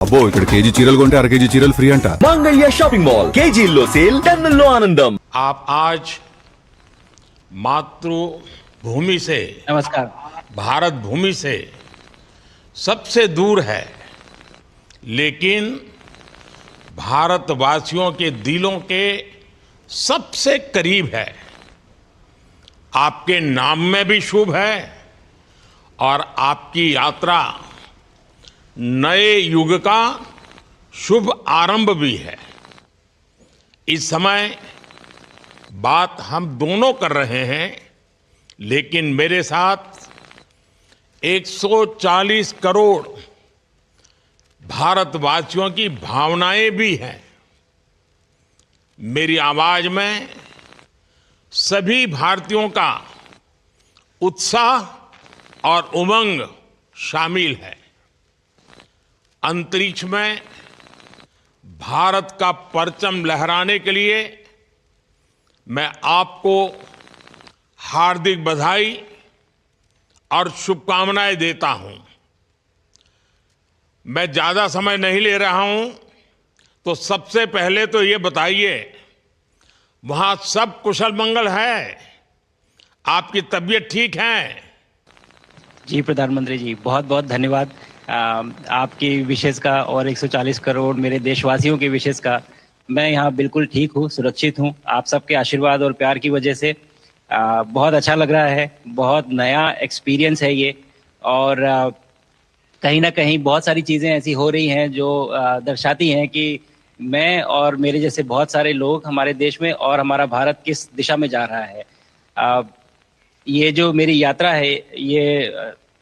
అబ్బో ఇక్కడ కేజీ చీరలు కొంటే అర కేజీ చీరలు ఫ్రీ అంట మంగళ్య షాపింగ్ మాల్ కేజీల్లో సేల్ టన్నుల్లో ఆనందం। आप आज मातृभूमि से, नमस्कार। भारत भूमि से सबसे दूर है, लेकिन भारतवासियों के दिलों के सबसे करीब है। आपके नाम में भी शुभ है और आपकी यात्रा नए युग का शुभ आरंभ भी है। इस समय बात हम दोनों कर रहे हैं, लेकिन मेरे साथ 140 करोड़ भारतवासियों की भावनाएं भी हैं। मेरी आवाज में सभी भारतीयों का उत्साह और उमंग शामिल है। अंतरिक्ष में भारत का परचम लहराने के लिए मैं आपको हार्दिक बधाई और शुभकामनाएं देता हूं। मैं ज्यादा समय नहीं ले रहा हूं, तो सबसे पहले तो ये बताइए, वहां सब कुशल मंगल है? आपकी तबीयत ठीक है? जी प्रधानमंत्री जी, बहुत बहुत धन्यवाद आपकी विशेष का और 140 करोड़ मेरे देशवासियों की विशेष का। मैं यहाँ बिल्कुल ठीक हूँ, सुरक्षित हूँ। आप सबके आशीर्वाद और प्यार की वजह से बहुत अच्छा लग रहा है। बहुत नया एक्सपीरियंस है ये, और कहीं ना कहीं बहुत सारी चीज़ें ऐसी हो रही हैं जो दर्शाती हैं कि मैं और मेरे जैसे बहुत सारे लोग हमारे देश में और हमारा भारत किस दिशा में जा रहा है। ये जो मेरी यात्रा है, ये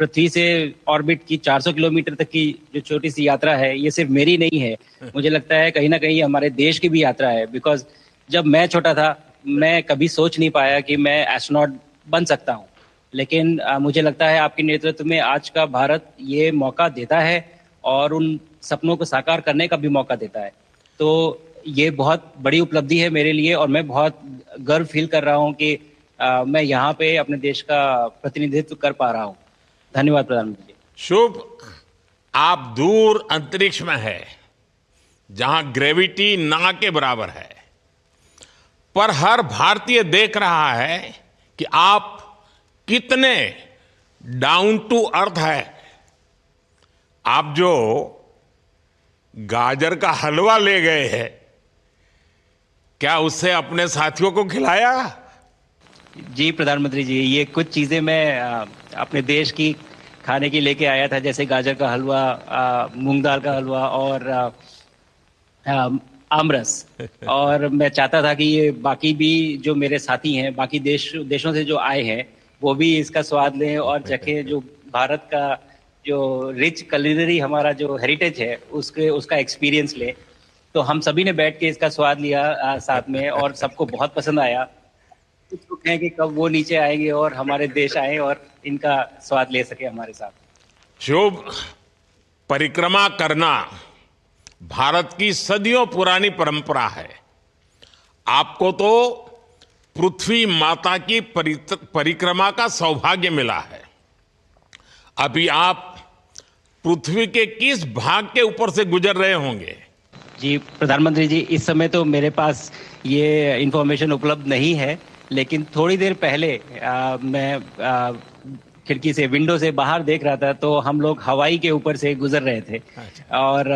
पृथ्वी से ऑर्बिट की 400 किलोमीटर तक की जो छोटी सी यात्रा है, ये सिर्फ मेरी नहीं है। मुझे लगता है कहीं ना कहीं हमारे देश की भी यात्रा है। बिकॉज जब मैं छोटा था, मैं कभी सोच नहीं पाया कि मैं एस्ट्रोनॉट बन सकता हूँ, लेकिन मुझे लगता है आपके नेतृत्व में आज का भारत ये मौका देता है और उन सपनों को साकार करने का भी मौका देता है। तो ये बहुत बड़ी उपलब्धि है मेरे लिए, और मैं बहुत गर्व फील कर रहा हूँ कि मैं यहाँ पे अपने देश का प्रतिनिधित्व कर पा रहा हूँ। धन्यवाद प्रधानमंत्री जी। शुभ। आप दूर अंतरिक्ष में है, जहां ग्रेविटी ना के बराबर है, पर हर भारतीय देख रहा है कि आप कितने डाउन टू अर्थ है। आप जो गाजर का हलवा ले गए हैं, क्या उससे अपने साथियों को खिलाया? जी प्रधानमंत्री जी, ये कुछ चीज़ें मैं अपने देश की खाने की लेके आया था, जैसे गाजर का हलवा, मूंग दाल का हलवा और आमरस। और मैं चाहता था कि ये बाकी भी जो मेरे साथी हैं, बाकी देशों से जो आए हैं, वो भी इसका स्वाद लें और चखें, जो भारत का जो रिच कुलिनरी हमारा जो हेरिटेज है उसका एक्सपीरियंस लें। तो हम सभी ने बैठ के इसका स्वाद लिया साथ में, और सबको बहुत पसंद आया। कुछ लोग कहें कि कब वो नीचे आएंगे और हमारे देश आए और इनका स्वाद ले सके हमारे साथ। शुभ। परिक्रमा करना भारत की सदियों पुरानी परंपरा है। आपको तो पृथ्वी माता की परिक्रमा का सौभाग्य मिला है। अभी आप पृथ्वी के किस भाग के ऊपर से गुजर रहे होंगे? जी प्रधानमंत्री जी, इस समय तो मेरे पास ये इंफॉर्मेशन उपलब्ध नहीं है, लेकिन थोड़ी देर पहले मैं खिड़की से, विंडो से बाहर देख रहा था, तो हम लोग हवाई के ऊपर से गुजर रहे थे। और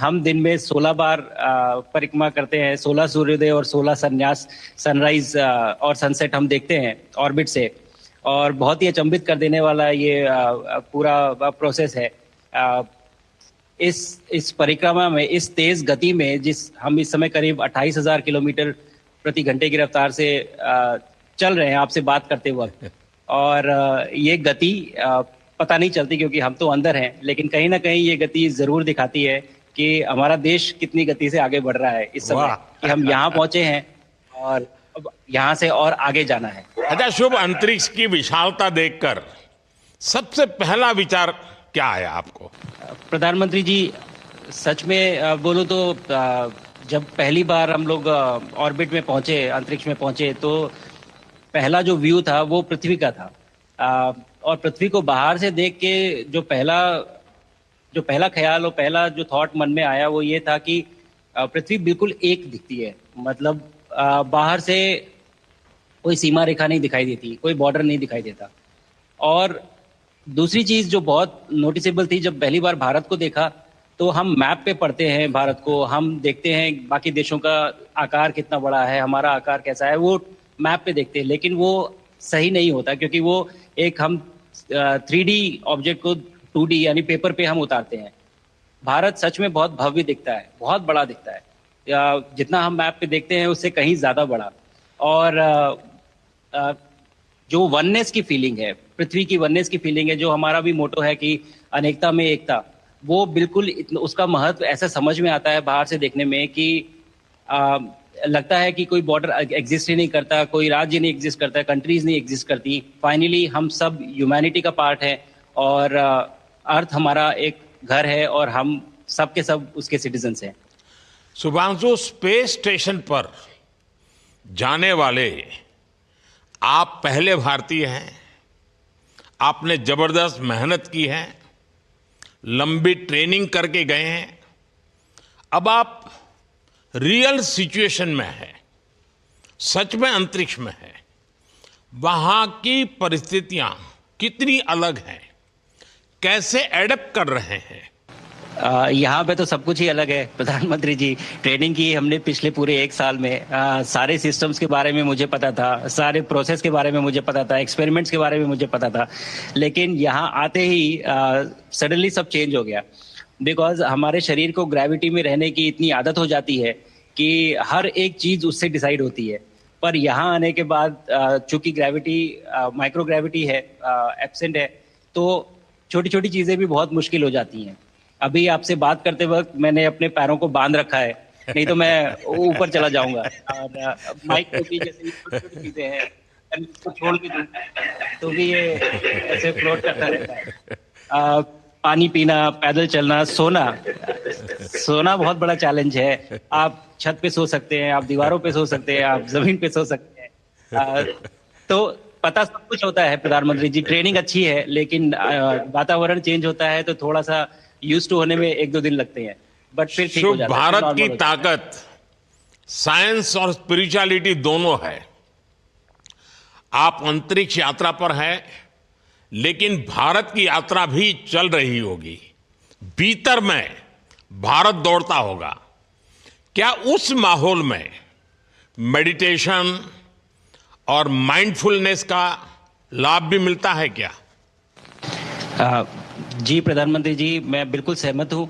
हम दिन में 16 बार परिक्रमा करते हैं, 16 सूर्योदय और 16 संन्यास, सनराइज और सनसेट हम देखते हैं ऑर्बिट से। और बहुत ही अचंभित कर देने वाला ये पूरा प्रोसेस है। इस परिक्रमा में, इस तेज गति में, जिस हम इस समय करीब 28,000 किलोमीटर प्रति घंटे की रफ्तार से चल रहे हैं आपसे बात करते वक्त, और ये गति पता नहीं चलती क्योंकि हम तो अंदर हैं, लेकिन कहीं ना कहीं ये गति जरूर दिखाती है कि हमारा देश कितनी गति से आगे बढ़ रहा है इस समय, कि हम यहाँ पहुंचे हैं और अब यहाँ से और आगे जाना है। अच्छा शुभ, अंतरिक्ष की विशालता देखकर सबसे पहला विचार क्या आया आपको? प्रधानमंत्री जी, सच में बोलूं तो जब पहली बार हम लोग ऑर्बिट में पहुंचे, अंतरिक्ष में पहुंचे, तो पहला जो व्यू था वो पृथ्वी का था। और पृथ्वी को बाहर से देख के जो पहला जो पहला ख्याल और पहला जो थॉट मन में आया वो ये था कि पृथ्वी बिल्कुल एक दिखती है। मतलब बाहर से कोई सीमा रेखा नहीं दिखाई देती, कोई बॉर्डर नहीं दिखाई देता। और दूसरी चीज जो बहुत नोटिसेबल थी, जब पहली बार भारत को देखा तो हम मैप पे पढ़ते हैं भारत को, हम देखते हैं बाकी देशों का आकार कितना बड़ा है, हमारा आकार कैसा है, वो मैप पे देखते हैं, लेकिन वो सही नहीं होता क्योंकि वो एक हम 3D ऑब्जेक्ट को 2D यानी पेपर पे हम उतारते हैं। भारत सच में बहुत भव्य दिखता है, बहुत बड़ा दिखता है, जितना हम मैप पे देखते हैं उससे कहीं ज्यादा बड़ा। और जो वननेस की फीलिंग है, पृथ्वी की वननेस की फीलिंग है, जो हमारा भी मोटो है कि अनेकता में एकता, वो बिल्कुल उसका महत्व ऐसा समझ में आता है बाहर से देखने में कि लगता है कि कोई बॉर्डर एग्जिस्ट ही नहीं करता, कोई राज्य नहीं एग्जिस्ट करता, कंट्रीज नहीं एग्जिस्ट करती। फाइनली हम सब ह्यूमैनिटी का पार्ट है और अर्थ हमारा एक घर है और हम सब के सब उसके सिटीजन्स हैं। शुभांशु, स्पेस स्टेशन पर जाने वाले आप पहले भारतीय हैं। आपने जबरदस्त मेहनत की है, लंबी ट्रेनिंग करके गए हैं। अब आप रियल सिचुएशन में है, सच में अंतरिक्ष में है। वहां की परिस्थितियां कितनी अलग हैं, कैसे एडप्ट कर रहे हैं? यहाँ पे तो सब कुछ ही अलग है प्रधानमंत्री जी। ट्रेनिंग की हमने पिछले पूरे 1 साल में, सारे सिस्टम्स के बारे में मुझे पता था, सारे प्रोसेस के बारे में मुझे पता था, एक्सपेरिमेंट्स के बारे में मुझे पता था, लेकिन यहाँ आते ही सडनली सब चेंज हो गया। बिकॉज हमारे शरीर को ग्रेविटी में रहने की इतनी आदत हो जाती है कि हर एक चीज उससे डिसाइड होती है। पर यहाँ आने के बाद चूंकि ग्रेविटी माइक्रो ग्रेविटी है, एब्सेंट है, तो छोटी छोटी चीजें भी बहुत मुश्किल हो जाती हैं। अभी आपसे बात करते वक्त मैंने अपने पैरों को बांध रखा है, नहीं तो मैं ऊपर चला जाऊंगा। और माइक को भी जैसे छोटी छोटी चीजें हैं, इसको छोड़ भी दूं तो भी ये ऐसे फ्लोट करता रहता है। पानी पीना, पैदल चलना, सोना बहुत बड़ा चैलेंज है। आप छत पे सो सकते हैं, आप दीवारों पे सो सकते हैं, आप जमीन पे सो सकते हैं। तो पता सब कुछ होता है प्रधानमंत्री जी, ट्रेनिंग अच्छी है, लेकिन वातावरण चेंज होता है तो थोड़ा सा यूज टू होने में 1-2 दिन लगते हैं, बट फिर ठीक हो जाता है। भारत की ताकत साइंस और स्पिरिचुअलिटी दोनों है। आप अंतरिक्ष यात्रा पर हैं, लेकिन भारत की यात्रा भी चल रही होगी। भीतर में भारत दौड़ता होगा। क्या उस माहौल में मेडिटेशन और माइंडफुलनेस का लाभ भी मिलता है क्या? जी प्रधानमंत्री जी, मैं बिल्कुल सहमत हूँ।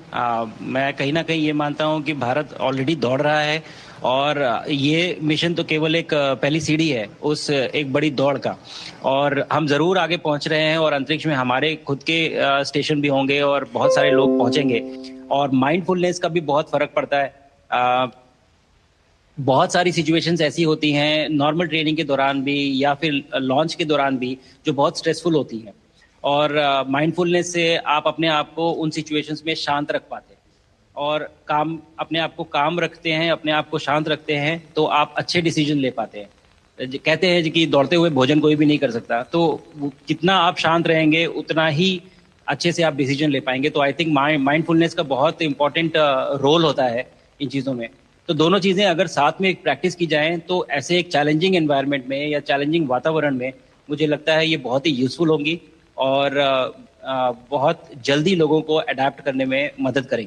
मैं कहीं ना कहीं ये मानता हूँ कि भारत ऑलरेडी दौड़ रहा है और ये मिशन तो केवल एक पहली सीढ़ी है उस एक बड़ी दौड़ का, और हम जरूर आगे पहुंच रहे हैं और अंतरिक्ष में हमारे खुद के स्टेशन भी होंगे और बहुत सारे लोग पहुंचेंगे। और माइंडफुलनेस का भी बहुत फर्क पड़ता है। बहुत सारी सिचुएशंस ऐसी होती हैं नॉर्मल ट्रेनिंग के दौरान भी या फिर लॉन्च के दौरान भी जो बहुत स्ट्रेसफुल होती हैं, और माइंडफुलनेस से आप अपने आप को उन सिचुएशंस में शांत रख पाते हैं और अपने आप को काम रखते हैं, अपने आप को शांत रखते हैं, तो आप अच्छे डिसीजन ले पाते हैं। कहते हैं कि दौड़ते हुए भोजन कोई भी नहीं कर सकता, तो जितना आप शांत रहेंगे उतना ही अच्छे से आप डिसीजन ले पाएंगे। तो आई थिंक माइंडफुलनेस का बहुत इंपॉर्टेंट रोल होता है इन चीज़ों में। तो दोनों चीज़ें अगर साथ में प्रैक्टिस की जाएं तो ऐसे एक चैलेंजिंग एनवायरनमेंट में या चैलेंजिंग वातावरण में मुझे लगता है ये बहुत ही यूजफुल होंगी और बहुत जल्दी लोगों को अडेप्ट करने में मदद करेंगे।